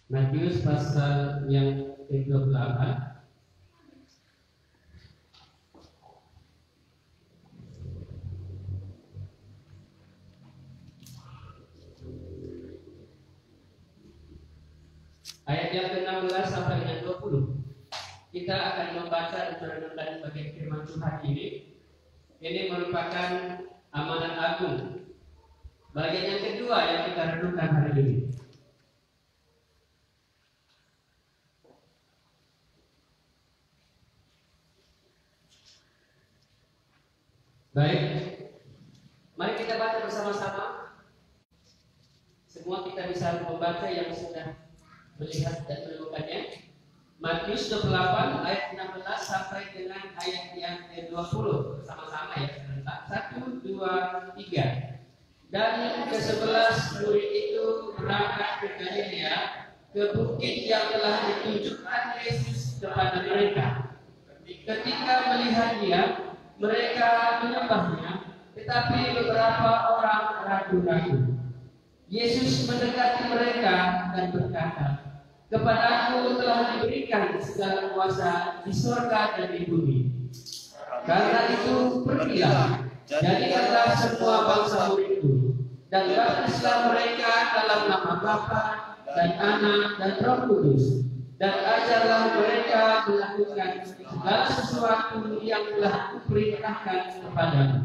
Matius pasal yang ke-28. Ayat yang ke-16 sampai dengan 20. Kita akan membaca dan merenungkan bagian firman Tuhan ini. Ini merupakan amanat agung. Bagian yang kedua yang kita renungkan hari ini. Baik, mari kita baca bersama-sama. Semua kita bisa membaca yang sudah melihat dan menemukannya. Matius 28 ayat 16 sampai dengan ayat yang ke-20. Sama-sama ya, sebentar. 1, 2, 3. Dan ke-11 murid itu berangkat ke Galilea, ke bukit yang telah ditunjukkan Yesus kepada mereka. Ketika melihat dia, mereka menyembahnya, tetapi beberapa orang ragu-ragu. Yesus mendekati mereka dan berkata, "Kepadaku telah diberikan segala kuasa di surga dan di bumi. Karena itu pergilah, jadikanlah semua bangsa muridku, dan baptislah mereka dalam nama Bapa dan Anak dan Roh Kudus, dan ajarlah mereka melakukan segala sesuatu yang telah kuperintahkan kepadamu.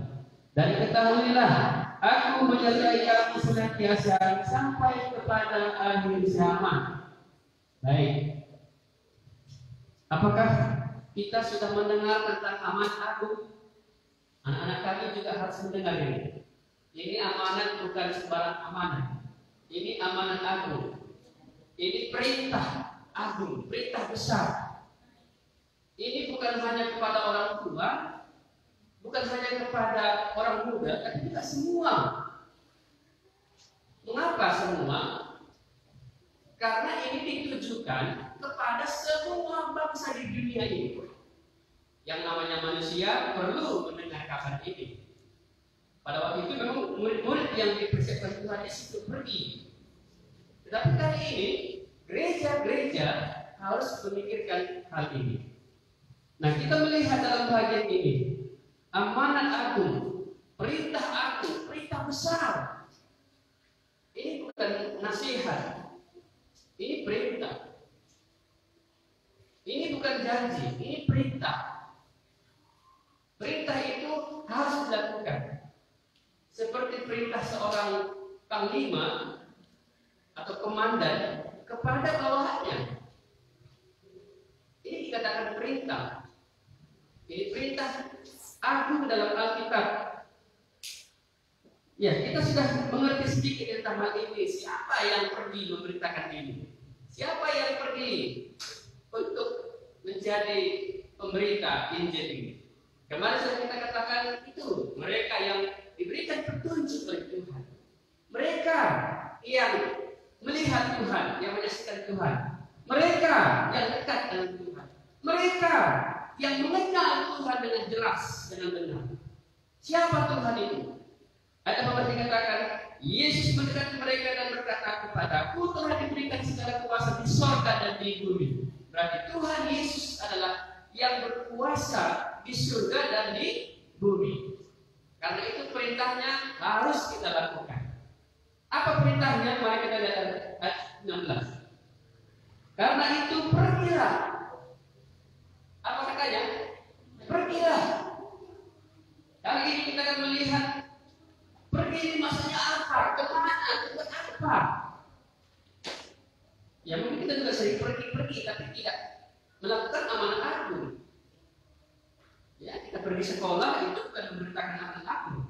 Dan ketahuilah, aku menyertai kamu senantiasa sampai kepada akhir zaman." Baik, apakah kita sudah mendengar tentang amanat agung? Anak-anak kami juga harus mendengar ini. Ini amanat bukan sembarang amanat. Ini amanat agung. Ini perintah agung, perintah besar. Ini bukan hanya kepada orang tua, bukan hanya kepada orang muda, tapi kita semua. Mengapa semua? Karena ini ditujukan kepada semua bangsa di dunia ini. Yang namanya manusia perlu mendengar kabar ini. Pada waktu itu memang murid-murid yang dipersiapkan Tuhan Yesus itu pergi. Tetapi kali ini gereja-gereja harus memikirkan hal ini. Nah, kita melihat dalam bagian ini amanat agung, perintah agung, perintah besar. Ini bukan nasihat. Ini perintah. Ini bukan janji, ini perintah. Perintah itu harus dilakukan. Seperti perintah seorang panglima atau komandan kepada bawahannya. Ini dikatakan perintah. Ini perintah agung dalam Alkitab. Ya, kita sudah mengerti sedikit tentang hal ini. Siapa yang pergi memberitakan ini? Siapa yang pergi untuk menjadi pemberita Injil ini? Kemarin sudah kita katakan itu mereka yang diberikan petunjuk oleh Tuhan. Mereka yang melihat Tuhan, yang menyaksikan Tuhan. Mereka yang dekat dengan Tuhan. Mereka yang mengenal Tuhan dengan jelas, dengan benar. Siapa Tuhan itu? Ada pembaca katakan, Yesus mendekati mereka dan berkata kepadaku telah diberikan segala kuasa di surga dan di bumi. Berarti Tuhan Yesus adalah yang berkuasa di surga dan di bumi. Karena itu perintahnya harus kita lakukan. Apa perintahnya? Mari kita lihat ayat 16. Karena itu pergilah. Apa katanya? Pergilah. Kali ini kita akan melihat pergi maksudnya apa? Kemana? Tempat apa? Ya mungkin kita juga sering pergi-pergi tapi tidak melakukan amanat agung. Ya, kita pergi sekolah itu bukan memberitakan amanat agung.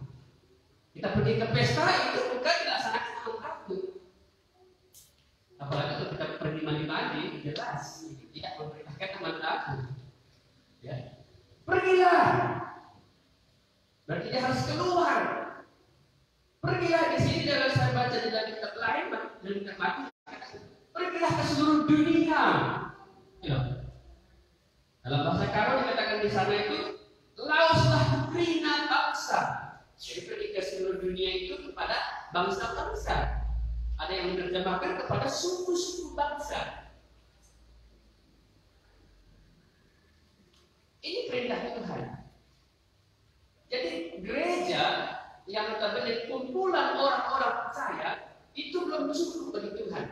Kita pergi ke pesta itu bukan dilaksanakan amanat agung. Apalagi kalau kita pergi mandi-mandi, jelas tidak memberitakan amanat agung. Ya, pergilah. Berarti dia harus keluar. Pergilah di sini dalam saya baca di dalam kitab lain dan kitab Matius. Pergilah ke seluruh dunia. Ya. Dalam bahasa Karo dikatakan di sana itu lauslah rina bangsa. Jadi pergi ke seluruh dunia itu kepada bangsa-bangsa. Ada yang menerjemahkan kepada suku-suku bangsa. Ini perintah Tuhan. Jadi gereja yang notabene kumpulan orang-orang percaya itu belum cukup bagi Tuhan.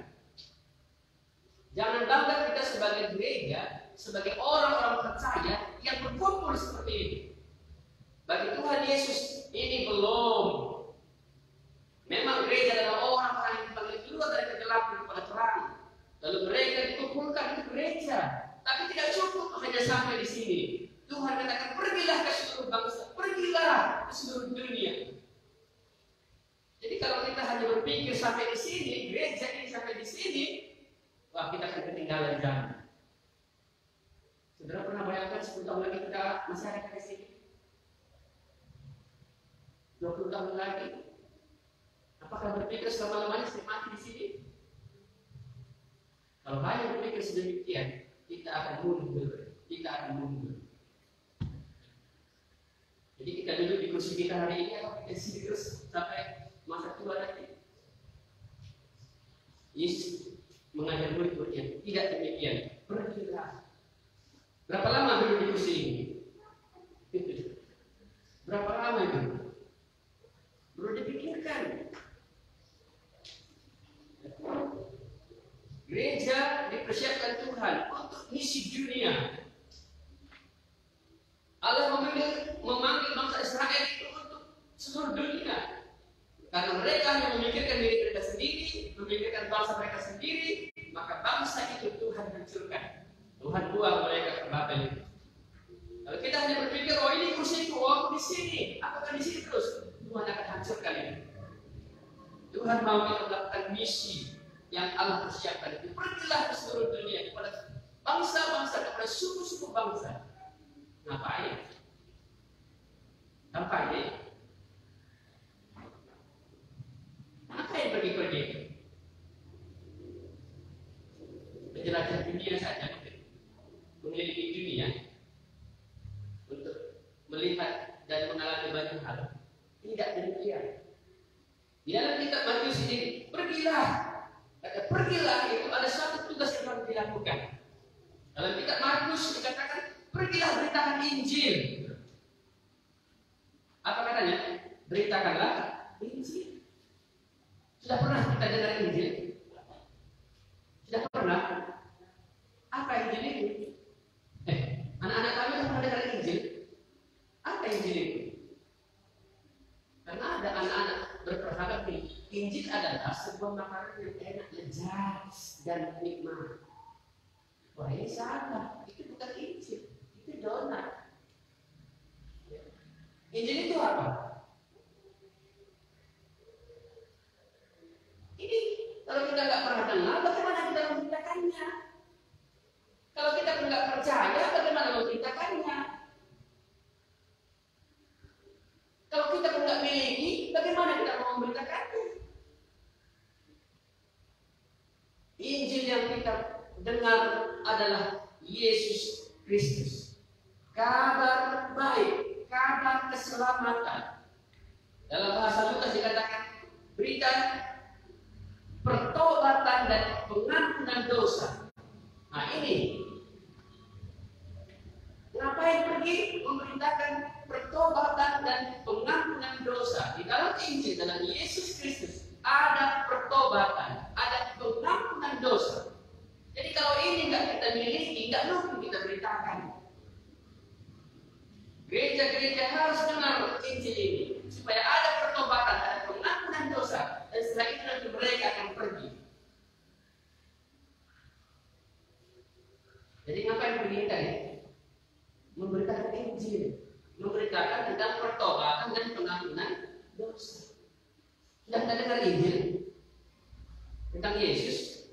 Jangan bangga kita sebagai gereja, sebagai orang-orang percaya yang berkumpul seperti ini. Bagi Tuhan Yesus ini belum. Memang gereja adalah orang-orang yang dipanggil keluar dari kegelapan kepada terang. Lalu mereka dikumpulkan di gereja, tapi tidak cukup hanya sampai di sini. Tuhan katakan pergilah ke seluruh bangsa, pergilah ke seluruh dunia. Jadi kalau kita hanya berpikir sampai di sini, gereja ini sampai di sini, wah kita akan ketinggalan zaman. Saudara pernah bayangkan 10 tahun lagi kita masih ada di sini? 20 tahun lagi? Apakah berpikir selama-lamanya saya mati di sini? Kalau hanya berpikir sedemikian, kita akan mundur. Jadi kita duduk di kursi kita hari ini atau kita sini terus sampai masa tua nanti. Yesus mengajar murid-muridnya, tidak demikian. Pergilah. Berapa lama duduk di kursi ini? Berapa lama itu? Perlu dipikirkan. Gereja dipersiapkan Tuhan untuk misi dunia. Allah memanggil bangsa Israel itu untuk seluruh dunia. Karena mereka hanya memikirkan diri mereka sendiri, memikirkan bangsa mereka sendiri, maka bangsa itu Tuhan hancurkan. Tuhan buang mereka ke Babel itu. Kalau kita hanya berpikir, oh ini kursiku, oh aku di sini, aku akan di sini terus, Tuhan akan hancurkan ini. Tuhan mau kita melakukan misi yang Allah persiapkan itu. Pergilah ke seluruh dunia kepada bangsa-bangsa, kepada suku-suku bangsa. Ngapain? Ngapain? Ngapain pergi-pergi? Menjelajah dunia saja, mengelilingi dunia untuk melihat dan mengalami banyak hal. Tidak demikian. Di dalam kitab Matius ini, pergilah. Kata pergilah itu ada satu tugas yang harus dilakukan. Dalam kitab Markus dikatakan pergilah beritakan Injil. Apa katanya? Beritakanlah Injil. Sudah pernah kita dengar Injil? Sudah pernah? Apa Injil itu? Anak-anak kami pernah dengar Injil? Apa Injil itu? Karena ada anak-anak berpendapat Injil adalah sebuah makanan yang enak, lezat dan nikmat. Wah ini salah, itu bukan Injil, itu donat. Injil itu apa? Ini kalau kita nggak pernah dengar, bagaimana kita memberitakannya? Kalau kita nggak percaya, bagaimana memberitakannya? Kalau kita nggak miliki, bagaimana kita mau memberitakannya? Injil yang kita dengar adalah Yesus Kristus. Kabar baik, kabar keselamatan. Dalam bahasa Lukas dikatakan berita pertobatan dan pengampunan dosa. Nah ini, ngapain pergi memberitakan pertobatan dan pengampunan dosa? Di dalam Injil, dalam Yesus Kristus ada pertobatan, ada pengampunan dosa. Jadi kalau ini nggak kita miliki, nggak mungkin kita beritakan. Gereja-gereja harus dengar Injil ini supaya ada pertobatan, ada pengampunan dosa, dan setelah itu nanti mereka akan pergi. Jadi ngapain pergi tadi? Memberitakan Injil, memberitakan tentang pertobatan dan pengampunan dosa. Sudah kita dengar Injil tentang Yesus?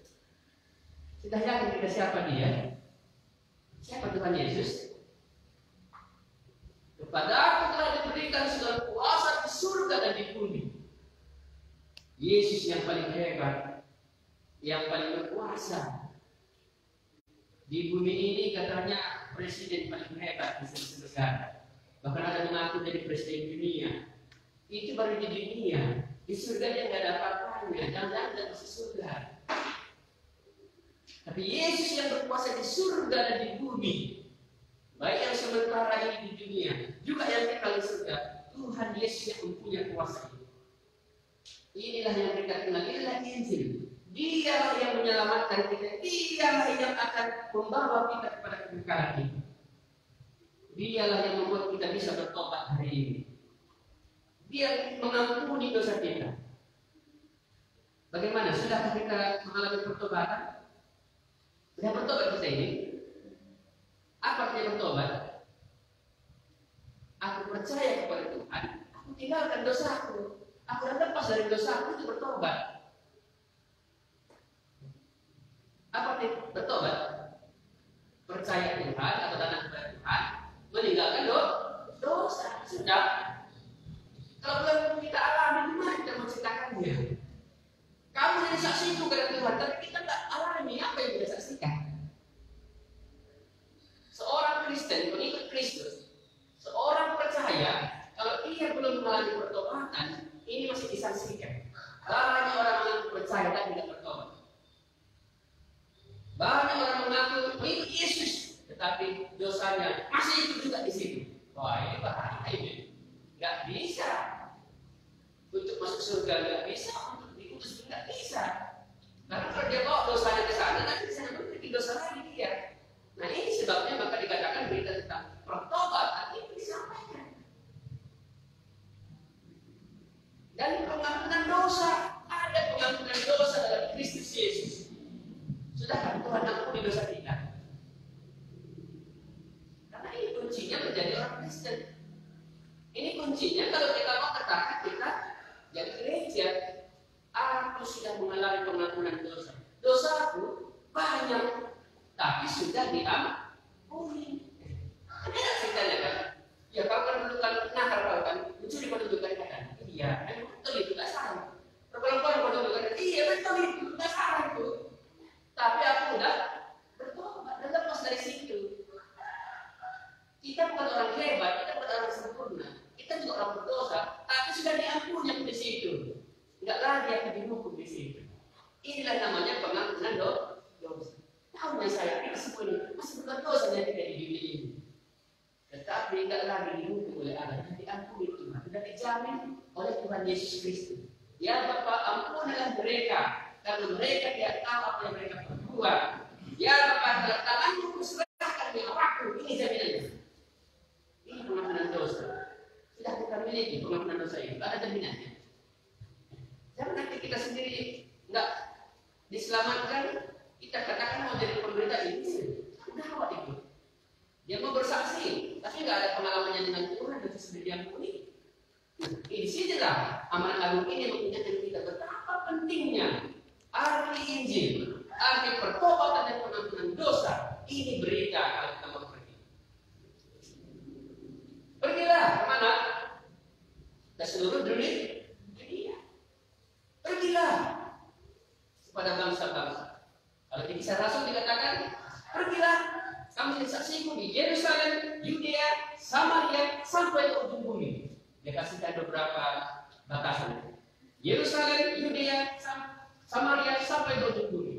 Sudah yakin kita siapa dia? Siapa Tuhan Yesus? Kepada aku telah diberikan segala kuasa di surga dan di bumi. Yesus yang paling hebat, yang paling berkuasa. Di bumi ini katanya presiden paling hebat di seluruh negara. Bahkan ada mengaku jadi presiden dunia. Itu baru di dunia. Di surga dia nggak ada apa-apanya, jangan-jangan tidak masuk surga. Tapi Yesus yang berkuasa di surga dan di bumi, baik yang sementara ini di dunia, juga yang kekal di surga. Tuhan Yesus yang mempunyai kuasa ini. Inilah yang kita kenal, inilah Injil. Dialah yang menyelamatkan kita, dialah yang akan membawa kita kepada kekekalan ini. Dialah yang membuat kita bisa bertobat hari ini. Dia mengampuni dosa kita. Bagaimana? Sudahkah kita mengalami pertobatan? Sudah bertobat kita ini? Apa artinya bertobat? Aku percaya kepada Tuhan, aku tinggalkan dosaku, aku lepas dari dosaku, itu bertobat. Apa artinya bertobat? Percaya Tuhan atau datang kepada Tuhan, meninggalkan dosa. Sudah. Kalau belum kita alami, gimana kita menceritakannya? Kamu yang saksi itu kepada Tuhan, tapi kita tidak alami apa yang kita saksikan. Seorang Kristen, pengikut Kristus, seorang percaya, kalau ia belum mengalami pertobatan, ini masih disaksikan. Banyak orang mengaku percaya dan tidak bertobat. Banyak orang mengaku pengikut Yesus, tetapi dosanya masih itu juga di situ. Wah, ini bahaya ini. Gak bisa untuk masuk surga, gak bisa untuk diutus, gak bisa. Karena kalau dia bawa dosanya ke sana, nanti di sana memiliki dosa lagi dia. Nah ini sebabnya maka dikatakan berita tentang pertobatan itu disampaikan. Dan pengampunan dosa, ada pengampunan dosa dalam Kristus Yesus. Sudahkah Tuhan ampuni dosa kita? Karena ini kuncinya menjadi orang Kristen. Ini kuncinya kalau kita mau katakan kita jadi gereja. Aku sudah mengalami pengampunan dosa. Dosaku banyak, tapi sudah diampuni. Ada ceritanya kan? Ya kau kan dulu kan nakal kau kan, mencuri penunjukan kan? Iya, betul itu tak salah. Perempuan penunjukan, iya betul itu tak salah itu. Tapi aku udah bertobat dan lepas dari situ. Kita bukan orang hebat, kita bukan orang sempurna. Kita juga orang berdosa, tapi sudah diampuni aku di situ. Tidak lagi aku dihukum di situ. Inilah namanya pengampunan dosa. Tahu yang saya ini semua ini masih berdosa yang tidak di dunia ini. Tetapi tidak lagi dihukum oleh Allah, yang diampuni Tuhan, sudah dijamin oleh Tuhan Yesus Kristus. Ya Bapa, ampunilah mereka, karena mereka tidak tahu apa yang mereka perbuat. Ya Bapa, dalam tanganmu kuserahkan nyawaku. Ini jaminannya. Ini pengampunan dosa. Sudah kita miliki pengampunan dosa ini, ada jaminannya. Jangan nanti kita sendiri nggak diselamatkan, kita katakan mau jadi pemberita ini, udah awal itu. Dia mau bersaksi, tapi nggak ada pengalamannya dengan Tuhan dan sudah diampuni. Di sinilah amanat agung ini mengingatkan kita betapa pentingnya arti Injil, arti pertobatan dan pengampunan dosa. Ini berita kalau kita mau pergi. Pergilah kemana? Ke seluruh dunia. Pergilah kepada bangsa-bangsa. Kalau di Kisah Rasul dikatakan, pergilah kamu jadi saksiku di Yerusalem, Yudea, Samaria, sampai ke ujung bumi. Dia kasihkan beberapa batasan. Yerusalem, Yudea, Samaria, sampai ke ujung bumi.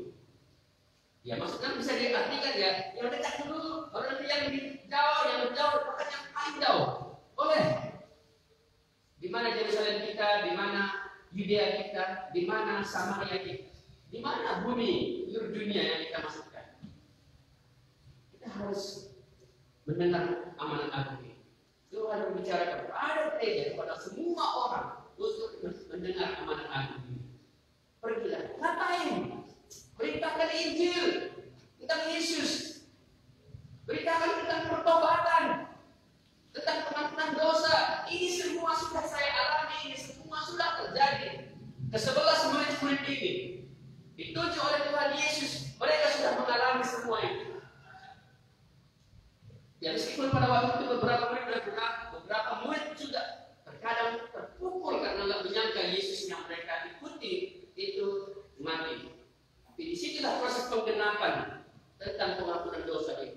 Ya maksudnya bisa diartikan ya, yang dekat dulu, kalau nanti yang jauh, bahkan yang paling jauh. Boleh. Di mana Yerusalem kita, di mana Yudea kita, di mana Samaria kita, di mana bumi seluruh dunia yang kita masukkan. Kita harus mendengar amanat agung ini. Tuhan berbicara kepada gereja, kepada semua orang untuk mendengar amanat agung ini. Pergilah, ngapain? Beritakan Injil tentang Yesus, beritakan tentang pertobatan, tentang pengampunan dosa. Ini semua sudah saya alami, ini semua sudah terjadi. Ke-11 murid-murid ini ditunjuk oleh Tuhan Yesus, mereka sudah mengalami semua itu. Ya meskipun pada waktu itu beberapa murid juga terkadang terpukul karena tidak menyangka Yesus yang mereka ikuti itu mati. Tapi disitulah proses penggenapan tentang pengampunan dosa itu.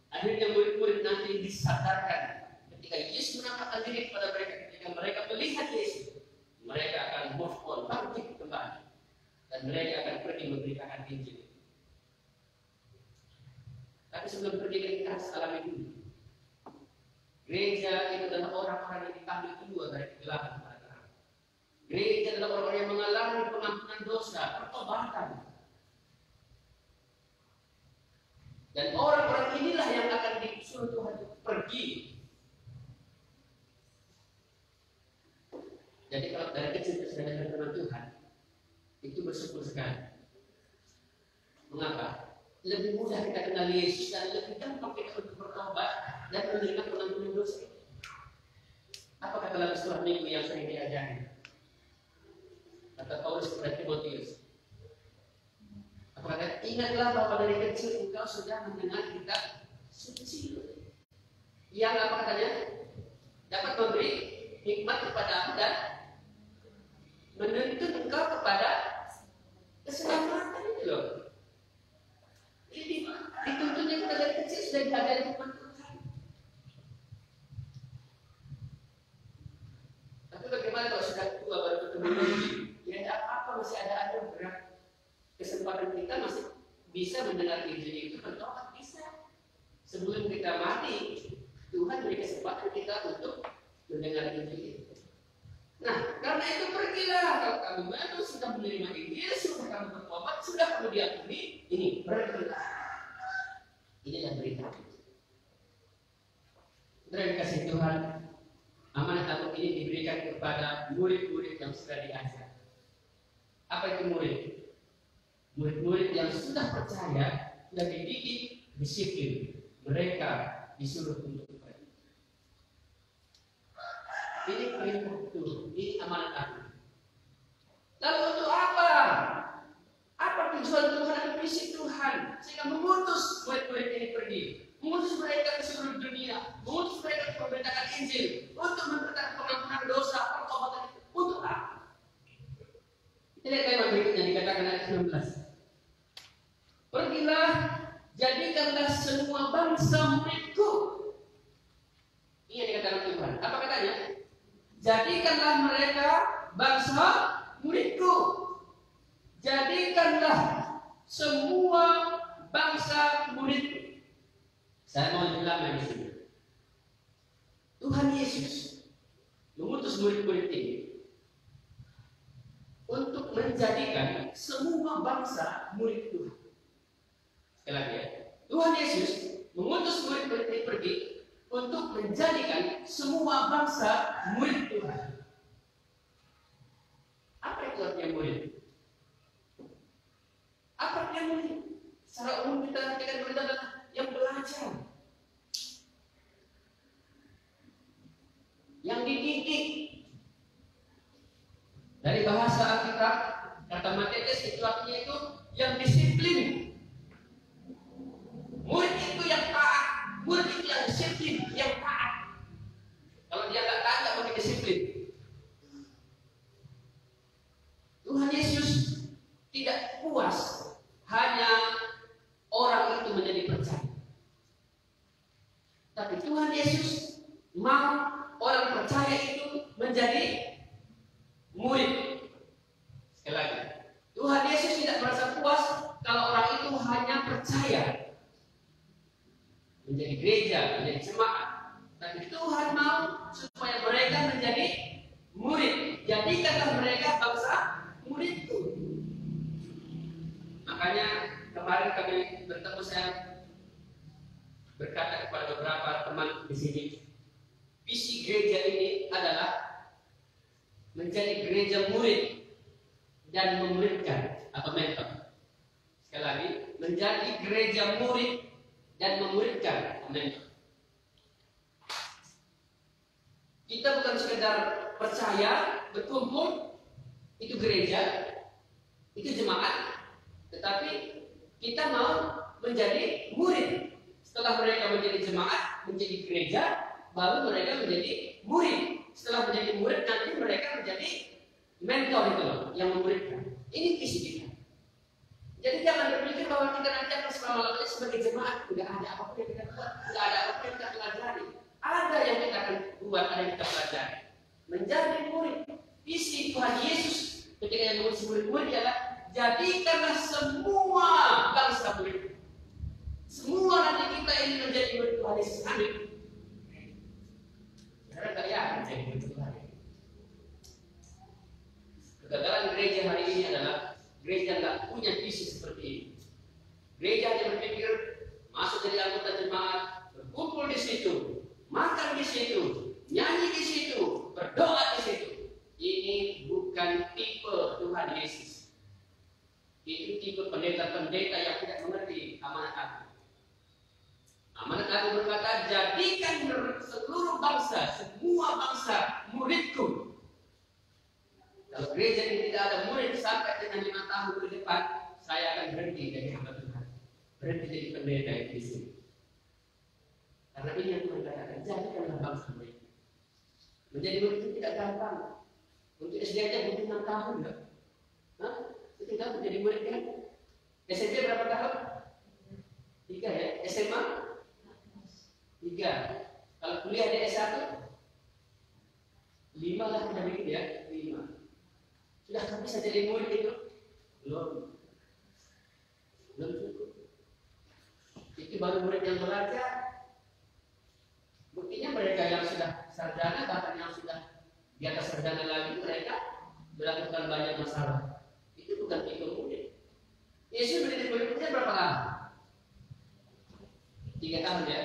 Akhirnya murid-murid nanti disadarkan ketika Yesus menampakkan diri kepada mereka, ketika mereka melihat Yesus, mereka akan move on, bangkit kembali, dan mereka akan pergi memberitakan Injil. Tapi sebelum pergi kita harus alami dulu. Gereja itu adalah orang-orang yang dipanggil kedua dari kegelapan kepada terang. Gereja adalah orang-orang yang mengalami pengampunan dosa, pertobatan. Dan orang-orang inilah yang akan disuruh Tuhan pergi. Jadi kalau dari kecil kita sudah dengar firman Tuhan, itu bersyukur sekali. Mengapa? Lebih mudah kita kenal Yesus dan lebih gampang kita untuk bertobat dan menerima pengampunan dosa. Apa kata lagu surah Minggu yang sering diajari? Kata Paulus kepada Timotius. Apa kata? Ingatlah bahwa dari kecil engkau sudah mendengar kitab suci. Yang apa katanya? Dapat memberi hikmat kepada aku dan menuntun engkau kepada keselamatan itu loh. Jadi dituntutnya kita dari kecil sudah diajari firman Tuhan. Tapi bagaimana kalau sudah tua baru ketemu lagi? Ya tidak apa-apa, masih ada berat kesempatan kita masih bisa mendengar Injil itu bertobat bisa. Sebelum kita mati, Tuhan beri kesempatan kita untuk mendengar Injil itu. Nah, karena itu pergilah. Kalau kamu memang sudah menerima Injil, sudah kamu bertobat, sudah kamu diampuni, ini pergilah. Inilah berita. Terima kasih Tuhan. Amanat Agung ini diberikan kepada murid-murid yang sudah diajar. Apa itu murid? Murid-murid yang sudah percaya, sudah dididik, disiplin. Mereka disuruh untuk pergi. Ini perintah Tuhan, ini amanat Tuhan. Lalu untuk apa? Apa tujuan Tuhan dan misi Tuhan? Sehingga mengutus murid-murid ini pergi, mengutus mereka ke seluruh dunia, mengutus mereka untuk memberitakan Injil, untuk memberitakan pengampunan dosa, pertobatan itu. Untuk apa? Kita lihat tema berikutnya dikatakan ayat 19. Pergilah, jadikanlah semua bangsa muridku. Ini yang dikatakan Tuhan. Apa katanya? Jadikanlah mereka bangsa muridku. Jadikanlah semua bangsa muridku. Saya mau bilang di sini. Tuhan Yesus mengutus murid-murid ini untuk menjadikan semua bangsa murid Tuhan. Sekali lagi ya. Tuhan Yesus mengutus murid-murid ini pergi untuk menjadikan semua bangsa murid Tuhan. Apa itu artinya murid? Apa artinya murid? Secara umum kita artikan murid adalah yang belajar, yang dididik. Dari bahasa Alkitab, kata Matetes itu artinya itu yang disiplin. Murid itu yang taat, murid itu yang disiplin, yang taat. Kalau dia nggak taat, nggak boleh disiplin. Tuhan Yesus tidak puas hanya orang itu menjadi percaya, tapi Tuhan Yesus mau orang percaya itu menjadi murid. Sekali lagi, Tuhan Yesus tidak merasa puas kalau orang itu hanya percaya menjadi gereja, menjadi jemaat, tapi Tuhan mau supaya mereka menjadi murid. Jadikanlah mereka bangsa muridku. Makanya kemarin kami bertemu, saya berkata kepada beberapa teman di sini, visi gereja ini adalah menjadi gereja murid dan memuridkan atau mentor. Sekali lagi, menjadi gereja murid dan memuridkan mentor. Kita bukan sekedar percaya, berkumpul, itu gereja, itu jemaat, tetapi kita mau menjadi murid. Setelah mereka menjadi jemaat, menjadi gereja, baru mereka menjadi murid. Setelah menjadi murid, nanti mereka menjadi mentor itu loh, yang memuridkan. Ini visi kita. Jadi jangan berpikir bahwa kita nanti akan selama-lamanya sebagai jemaat. Tidak ada apapun yang kita buat, tidak ada apapun yang kita pelajari. Ada yang kita akan buat, ada yang kita pelajari. Menjadi murid. Isi Tuhan Yesus ketika yang mengutus murid-murid adalah jadikanlah semua bangsa murid. Semua nanti kita ini menjadi murid Tuhan Yesus. Amin. Saudara nggak yakin jadi murid Tuhan? Kegagalan gereja hari ini adalah gereja nggak punya visi seperti ini. Gereja yang berpikir masuk jadi anggota jemaat, berkumpul di situ, makan di situ, nyanyi di situ, berdoa di situ. Ini bukan tipe Tuhan Yesus. Itu tipe pendeta-pendeta yang tidak mengerti amanat Agung. Amanat Agung berkata, jadikan seluruh bangsa, semua bangsa muridku. Kalau gereja ini tidak ada murid sampai dengan 5 tahun ke depan, saya akan berhenti jadi hamba Tuhan. Berhenti jadi pendeta di sini. Karena ini yang Tuhan katakan, jadikanlah bangsa murid. Menjadi murid itu tidak gampang. Untuk SD aja butuh 6 tahun, enggak? Hah? Itu kan menjadi murid kan? SMP berapa tahun? 3 ya? SMA? 3. Kalau kuliah di S1? 5 lah sudah begitu ya? 5. Sudah kan bisa jadi murid itu? Belum cukup. Itu baru murid yang belajar. Buktinya mereka yang sudah sarjana, bahkan yang sudah di atas sarjana lagi, mereka melakukan banyak masalah. Itu bukan tipe murid. Yesus mendidik murid-muridnya berapa lama? 3 tahun ya.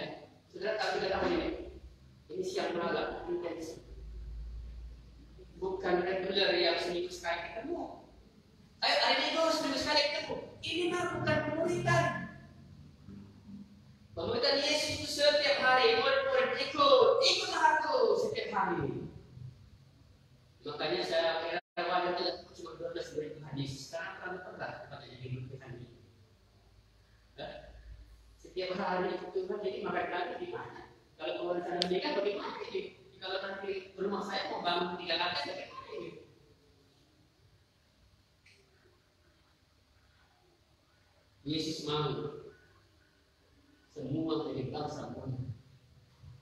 Sudah tahu 3 tahun ini. Ini siang malam, intensif. Bukan reguler yang seminggu sekali ketemu. Ayo hari Minggu seminggu sekali ketemu. Ini mah bukan pemuridan. Pemuridan Yesus itu setiap hari. Murid-murid ikutlah aku setiap hari. Makanya saya kira wajar tidak cuma 12 murid Tuhan Yesus. Sekarang terlalu berat katanya hidup Tuhan ini. Setiap hari ikut Tuhan, jadi makan lagi di mana? Kalau mau rencana menikah bagaimana ini? Kalau nanti rumah saya mau bangun 3 lantai bagaimana ini? Yesus mau semua menjadi bangsa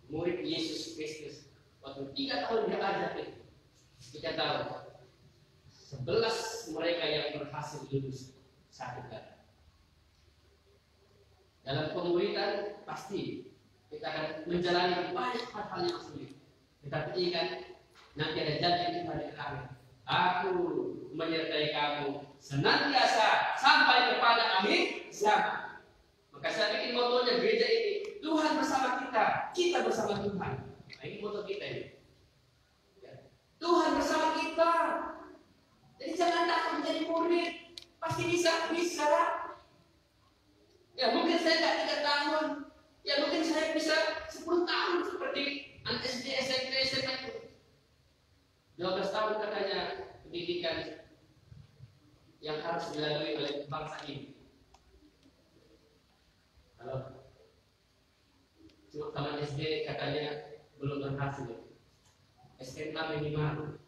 murid Yesus Kristus. Waktu 3 tahun dia ajar itu, kita tahu 11 mereka yang berhasil lulus 1 kali. Dalam pemuridan pasti kita akan menjalani banyak hal-hal yang sulit. Tetapi ingat, nanti ada janji di hari akhir. Aku menyertai kamu senantiasa sampai kepada akhir zaman. Maka saya bikin motonya gereja ini, Tuhan bersama kita bersama Tuhan. Nah, ini moto kita ini. Tuhan bersama kita. Jadi jangan takut menjadi murid. Pasti bisa. Ya mungkin saya tidak 3 tahun. Ya mungkin saya bisa 10 tahun seperti anak SD, SMP, SMA itu. 12 tahun katanya pendidikan yang harus dilalui oleh bangsa ini. Kalau cuma taman SD katanya belum berhasil. SMA minimal.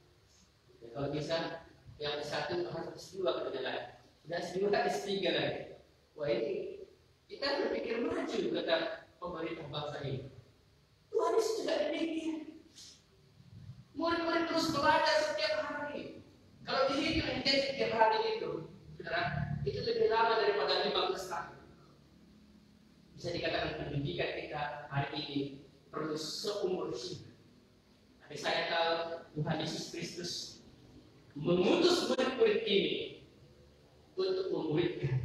Ya, kalau bisa yang S1 harus S2 katanya. Dan S2 S3 lagi. Wah ini kita berpikir maju kata pemerintah bangsa ini. Tuhan Yesus juga demikian. Murid-murid terus belajar setiap hari. Kalau dihitung intensif setiap hari itu, saudara, itu lebih lama daripada 15 tahun. Bisa dikatakan pendidikan kita hari ini perlu seumur hidup. Tapi saya tahu Tuhan Yesus Kristus mengutus murid-murid ini untuk memuridkan.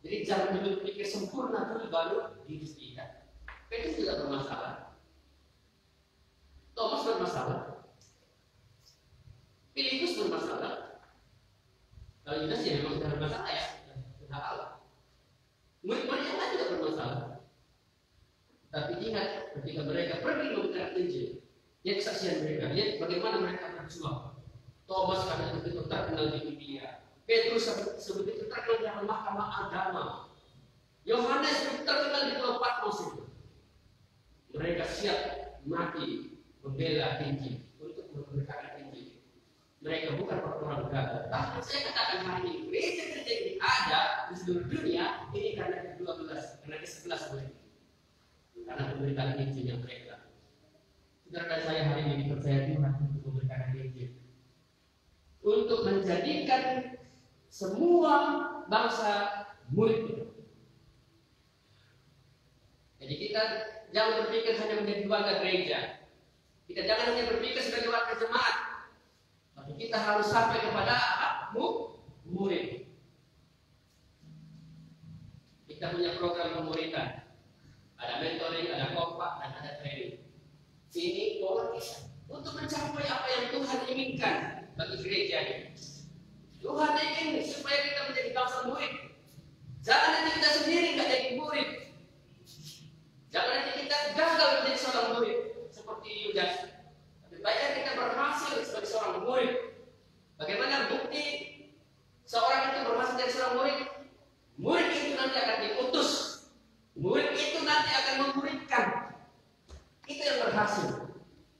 Jadi jangan dulu pikir sempurna dulu baru dididik kita. Petrus tidak bermasalah. Thomas bermasalah. Filipus bermasalah. Kalau Yudas ya memang tidak bermasalah ya. Sudah Allah. Murid-murid yang lain tidak bermasalah. Tapi ingat ketika mereka pergi memberitakan Injil, lihat kesaksian mereka, lihat bagaimana mereka berjuang. Thomas karena begitu terkenal di dunia. Petrus sebegitu terkenal dalam mahkamah agama. Yohanes terkenal di Pulau Patmos itu. Mereka siap mati membela Injil untuk memberitakan Injil. Mereka bukan orang gagal. Bahkan saya katakan hari ini gereja-gereja ini ada di seluruh dunia ini karena ke-12, karena ke-11 mereka. Karena pemberitaan Injil yang mereka. Saudara saya hari ini dipercaya Tuhan untuk memberitakan Injil. untuk menjadikan semua bangsa murid. Jadi kita jangan berpikir hanya menjadi warga gereja. Kita jangan hanya berpikir sebagai warga jemaat. Tapi kita harus sampai kepada murid. Kita punya program pemuridan. Ada mentoring, ada kompak, dan ada training. Ini pola kita untuk mencapai apa yang Tuhan inginkan bagi gereja ini. Tuhan ingin supaya kita menjadi bangsa murid. Jangan nanti kita sendiri nggak jadi murid. Jangan nanti kita gagal menjadi seorang murid seperti Yudas. Tapi baiknya kita berhasil sebagai seorang murid. Bagaimana bukti seorang itu berhasil menjadi seorang murid? Murid itu nanti akan diutus. Murid itu nanti akan memuridkan. Itu yang berhasil.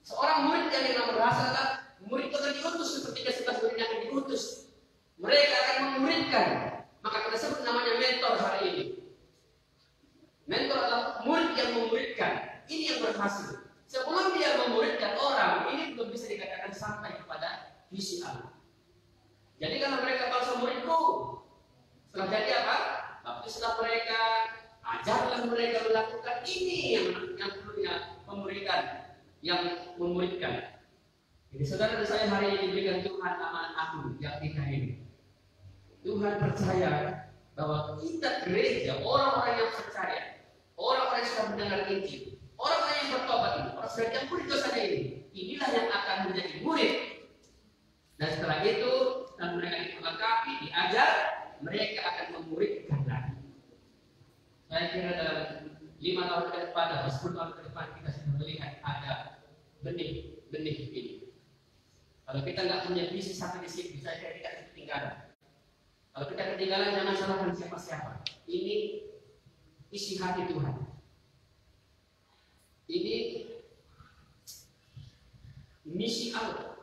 Seorang murid yang berhasil adalah murid itu akan diutus seperti 11 murid yang akan diutus. Mereka akan memuridkan. Maka kita sebut namanya mentor hari ini. Mentor adalah murid yang memuridkan. Ini yang berhasil. Sebelum dia memuridkan orang, ini belum bisa dikatakan sampai kepada visi Allah. Jadi kalau mereka bangsa muridku, setelah jadi apa? Tapi setelah mereka ajarlah mereka melakukan ini yang perlunya pemuridan, yang memuridkan. Jadi saudara dan saya hari ini diberikan Tuhan amanat agung yang kita ini. Tuhan percaya bahwa kita gereja, orang-orang yang percaya, orang-orang yang sudah mendengar Injil, orang-orang yang bertobat ini, orang sudah diampuni dosanya ini, inilah yang akan menjadi murid. Dan setelah itu, dan mereka diperlengkapi, diajar, mereka akan memuridkan lagi. Saya kira dalam 5 tahun ke depan atau 10 tahun ke depan kita sudah melihat ada benih-benih ini. Kalau kita nggak punya visi sampai di sini, saya kira kita ketinggalan. Kalau kita ketinggalan, jangan salahkan siapa-siapa. Ini isi hati Tuhan. Ini misi Allah.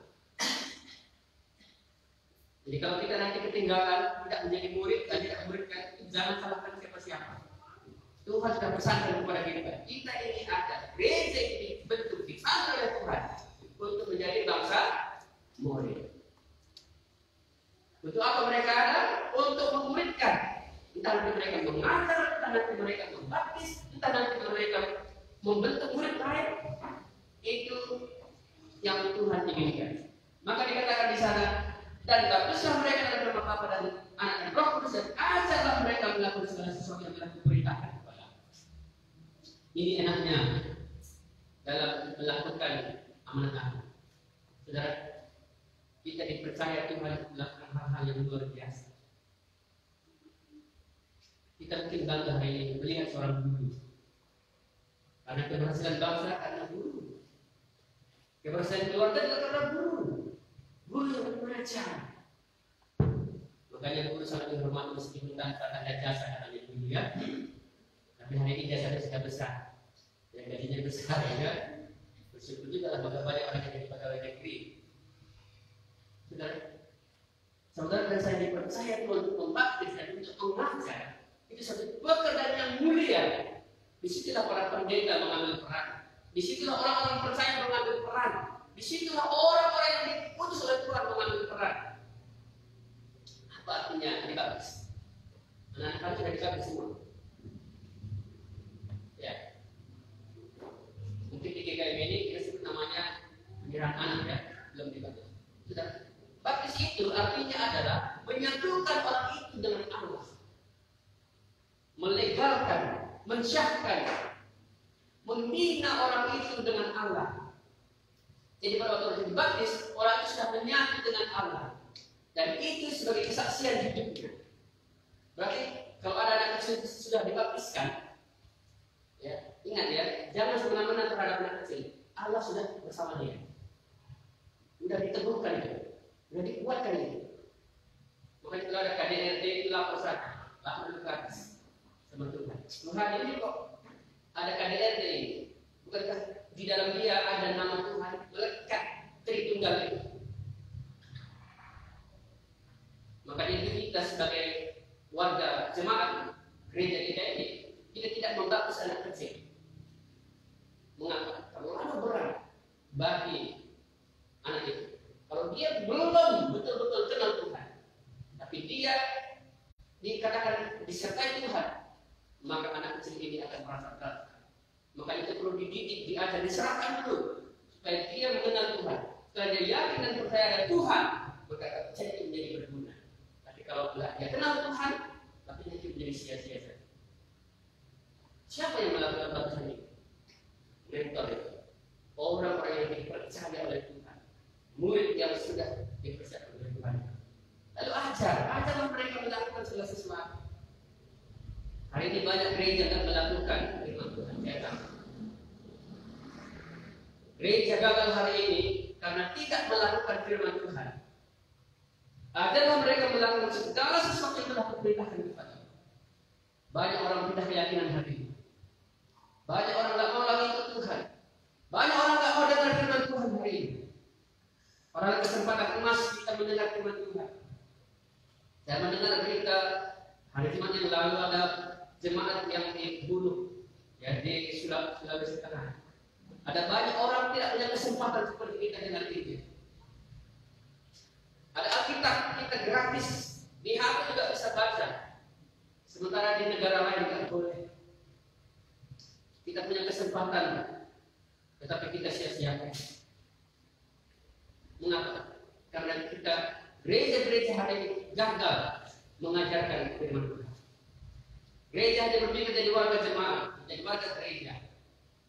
Jadi kalau kita nanti ketinggalan, tidak menjadi murid, dan tidak muridkan, jangan salahkan siapa-siapa. Tuhan sudah pesankan kepada kita. Kita ini ada gereja ini bentuk dipanggil oleh Tuhan untuk menjadi bangsa murid. Untuk apa mereka ada? Untuk memuridkan. Entah nanti mereka mengajar, entah nanti mereka membaptis, entah nanti mereka membentuk murid lain. Itu yang Tuhan inginkan. Maka dikatakan di sana, dan baptislah mereka dalam nama Bapa dan Anak dan Roh Kudus, dan ajarlah mereka melakukan segala sesuatu yang telah diperintahkan kepada. Ini enaknya dalam melakukan amanat Allah. Saudara, kita dipercaya Tuhan melakukan hal-hal yang luar biasa. Kita mungkin bangga hari ini melihat seorang guru. Karena keberhasilan bangsa karena guru. Keberhasilan keluarga juga karena guru. Guru yang mengajar. Makanya guru sangat dihormati meskipun tanpa ada jasa katanya dulu ya. Tapi hari ini jasanya sudah besar. Yang gajinya besar ya. Bersyukur juga lah bagaimana banyak orang yang jadi pegawai negeri. Saudara dan saya dipercaya Tuhan untuk membaptis dan untuk mengajar. Itu satu pekerjaan yang mulia. Disitulah para pendeta mengambil peran. Disitulah orang-orang percaya mengambil peran. Disitulah orang-orang yang diputus oleh Tuhan mengambil peran. Apa artinya dibaptis? Anak-anak kami sudah dibaptis semua. Ya. Mungkin di GKM ini kita sebut namanya penyerahan anak ya, belum dibaptis. Sudah. Baptis itu artinya adalah menyatukan orang itu dengan Allah, melegalkan, mensyahkan, membina orang itu dengan Allah. Jadi pada waktu dibaptis, orang itu sudah menyatu dengan Allah, dan itu sebagai kesaksian hidupnya. Berarti kalau ada anak kecil sudah dibaptiskan, ya ingat ya, jangan semena-mena terhadap anak kecil. Allah sudah bersama dia, sudah diteguhkan itu. Sudah dikuatkan ini. Makanya kalau ada KDRT itu lapor saja, lapor dekat sama Tuhan. Tuhan ini kok ada KDRT ini? Bukankah di dalam dia ada nama Tuhan melekat Tritunggal itu? Maka itu kita sebagai warga jemaat gereja kita ini, kita tidak membaptis anak kecil. Mengapa? Terlalu berat bagi anak itu. Kalau dia belum betul-betul kecil ini akan merasa berat. Maka itu perlu dididik, diajar, diserahkan dulu supaya dia mengenal Tuhan. Setelah dia yakin dan percaya ada Tuhan, maka kepercayaan itu menjadi berguna. Tapi kalau dia kenal Tuhan, tapi itu menjadi sia-sia saja. Siapa yang melakukan baptisan ini? Mentor itu. Orang-orang yang dipercaya oleh Tuhan. Murid yang sudah dipercaya oleh Tuhan. Lalu ajarlah mereka melakukan segala sesuatu. Hari ini banyak gereja yang melakukan firman Tuhan. Gereja gagal hari ini karena tidak melakukan firman Tuhan. Ajarlah mereka melakukan segala sesuatu yang telah diperintahkan kepada. Banyak orang pindah keyakinan hari ini. Banyak orang tidak mau lagi ikut Tuhan. Banyak orang tidak mau dengar firman Tuhan hari ini. Orang kesempatan emas kita mendengar firman Tuhan. Saya mendengar berita hari Jumat yang lalu ada jemaat yang dibunuh ya, di Sulawesi Tengah. Ada banyak orang tidak punya kesempatan seperti kita dengar ini. Ada Alkitab kita gratis di HP juga bisa baca. Sementara di negara lain tidak boleh. Kita punya kesempatan, tetapi kita sia-siakan. Mengapa? Karena kita gereja-gereja hari ini gagal mengajarkan firman Tuhan. Gereja hanya berpikir jadi warga jemaat, jadi warga gereja.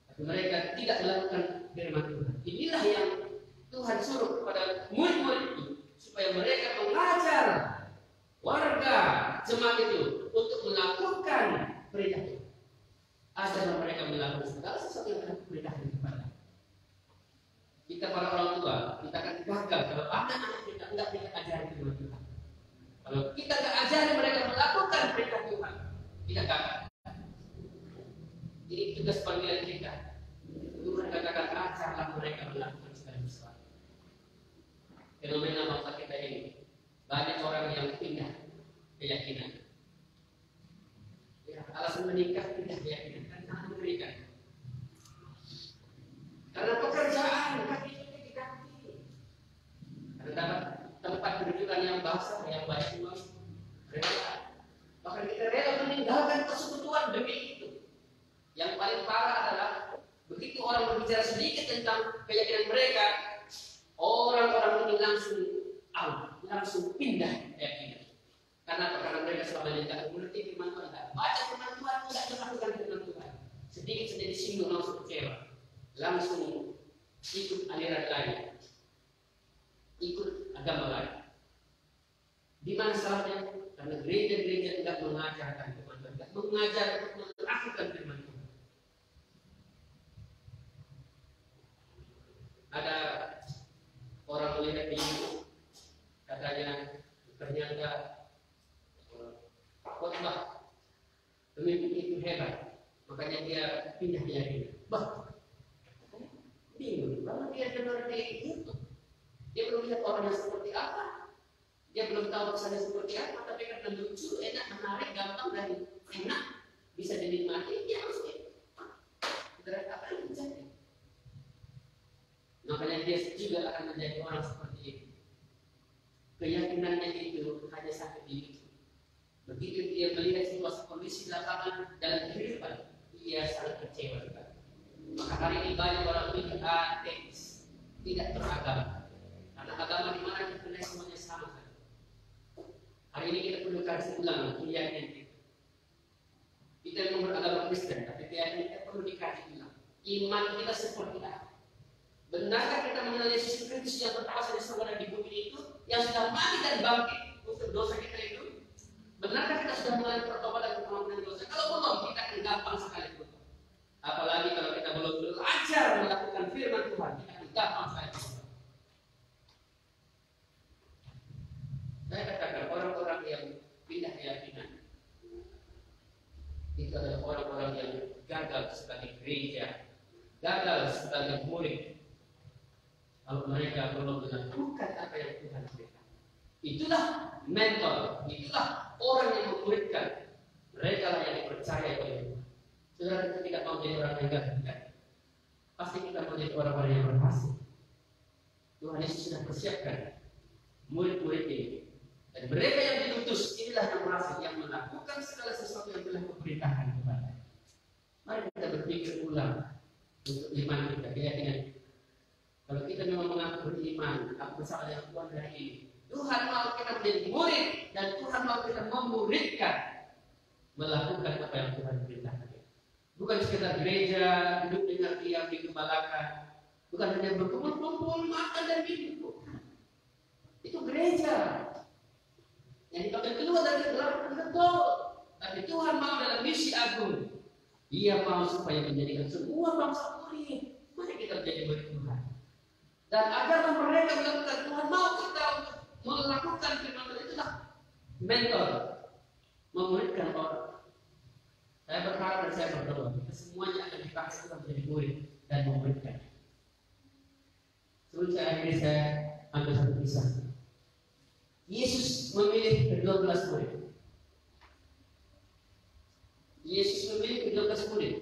Tapi mereka tidak melakukan firman Tuhan. Inilah yang Tuhan suruh kepada murid-murid itu, supaya mereka mengajar warga jemaat itu untuk melakukan perintah Tuhan. Ajarlah mereka melakukan segala sesuatu yang telah diperintahkan kepada kita. Para orang tua, kita akan gagal kalau anak-anak kita tidak kita ajari firman Tuhan. Kalau kita tidak ajari mereka melakukan perintah Tuhan, kita gagal. Ini tugas panggilan kita. Tuhan katakan ajarlah mereka melakukan segala sesuatu. Fenomena bangsa kita ini, banyak orang yang pindah keyakinan. Ya, alasan menikah pindah keyakinan kan sangat mengerikan. Karena pekerjaan kaki itu diganti. Karena dapat tempat kedudukan yang basah, yang baik memang rela. Bahkan kita rela meninggalkan persekutuan demi itu. Yang paling parah adalah begitu orang berbicara sedikit tentang keyakinan mereka, orang-orang ini langsung pindah keyakinan. Karena mereka selama ini tidak mengerti firman Tuhan, tidak baca firman Tuhan, tidak melakukan firman Tuhan. Sedikit saja disinggung langsung kecewa, langsung ikut aliran lain, ikut agama lain. Di mana salahnya? Karena gereja-gereja tidak mengajarkan firman Tuhan, tidak mengajar untuk melakukan firman Tuhan. Ada orang melihat di YouTube, katanya ternyata khotbah pemimpin itu hebat, makanya dia pindah keyakinan. Bingung, kalau dia dengar di YouTube, dia belum lihat orangnya seperti apa, dia belum tahu pesannya seperti apa, tapi karena lucu, enak, menarik, gampang dan enak, bisa dinikmati, dia harus terhadap apa yang terjadi. Makanya dia juga akan menjadi orang seperti itu. Keyakinannya itu hanya sampai di YouTube. Begitu dia melihat situasi kondisi lapangan dalam kehidupan, dia sangat kecewa. Maka hari ini banyak orang menjadi ateis, tidak beragama. Karena agama di mana kita semuanya sama. Hari ini kita perlu kasih ulang keyakinan kita. Kita yang beragama Kristen, tapi keyakinan kita perlu dikaji ulang. Iman kita seperti apa? Benarkah kita mengenal Yesus Kristus yang berkuasa di surga dan di bumi itu, yang sudah mati dan bangkit untuk dosa kita itu? Benarkah kita sudah mulai pertobatan dan pengampunan dosa? Kalau belum, kita akan gampang sekali bertobat. Apalagi kalau kita belum belajar melakukan firman Tuhan, kita akan gampang sekali bertobat. Saya katakan orang-orang yang pindah keyakinan itu adalah orang-orang yang gagal sebagai gereja, gagal sebagai murid. Kalau mereka belum melakukan apa yang Tuhan berikan, itulah mentor, itulah orang yang memuridkan. Mereka lah yang dipercaya oleh Tuhan. Saudara, kita tidak mau jadi orang yang gagal, pasti kita mau jadi orang-orang yang berhasil. Tuhan Yesus sudah persiapkan murid-murid ini, dan mereka yang diutus inilah yang berhasil, yang melakukan segala sesuatu yang telah diperintahkan kepada. berpikir ulang untuk iman kita, keyakinan. Kalau kita memang mengaku beriman, aku bersama dengan Tuhan hari ini, Tuhan mau kita menjadi murid dan Tuhan mau kita memuridkan, melakukan apa yang Tuhan perintahkan. Bukan sekedar gereja, duduk dengar diam digembalakan, bukan hanya berkumpul-kumpul makan dan minum. Itu gereja. Yang dipakai keluar dari dalam betul. Tapi Tuhan mau dalam misi agung. Dia mau supaya menjadikan semua bangsa murid. Mari kita menjadi murid Tuhan. Dan agar mereka melakukan, Tuhan mau kita melakukan firman Tuhan, itulah mentor, memuridkan orang. Saya berharap dan saya berdoa kita semuanya akan dipakai untuk menjadi murid dan memuridkan. Sebelum saya akhiri, saya ambil satu kisah. Yesus memilih ke-12 murid. Yesus memilih ke-12 murid.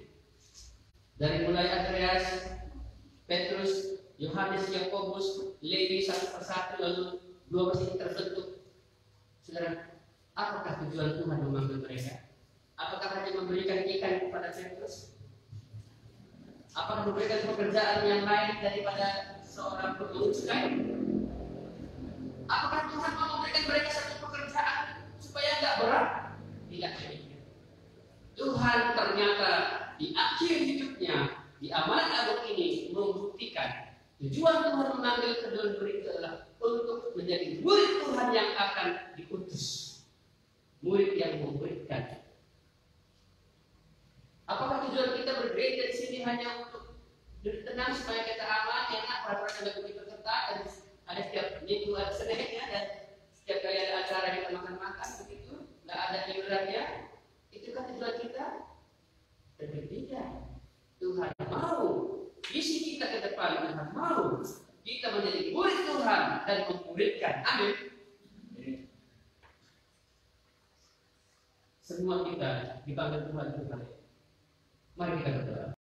Dari mulai Andreas, Petrus, Yohanes, Yakobus, Lewi satu persatu, lalu 12 ini terbentuk. Saudara, apakah tujuan Tuhan memanggil mereka? Apakah hanya memberikan ikan kepada Petrus? Apakah memberikan pekerjaan yang lain daripada seorang pengurus kain? Apakah Tuhan mau memberikan mereka satu pekerjaan supaya tidak berat? Tidak demikian. Tuhan ternyata di akhir hidupnya, di amanat agung ini membuktikan tujuan Tuhan memanggil kedua murid itu adalah untuk menjadi murid Tuhan yang akan diutus, murid yang memuridkan. Apakah tujuan kita bergereja di sini hanya untuk duduk tenang supaya kita aman, enak, peraturan yang begitu ketat, dan ada setiap minggu ada senengnya, dan setiap kali ada acara kita makan-makan begitu, nggak ada iurannya? Itu kan tujuan kita? Berbeda. Tuhan mau visi kita ke depan, Tuhan mau kita menjadi murid Tuhan dan memuridkan. Amin. Semua kita dipanggil Tuhan. Mari kita berdoa.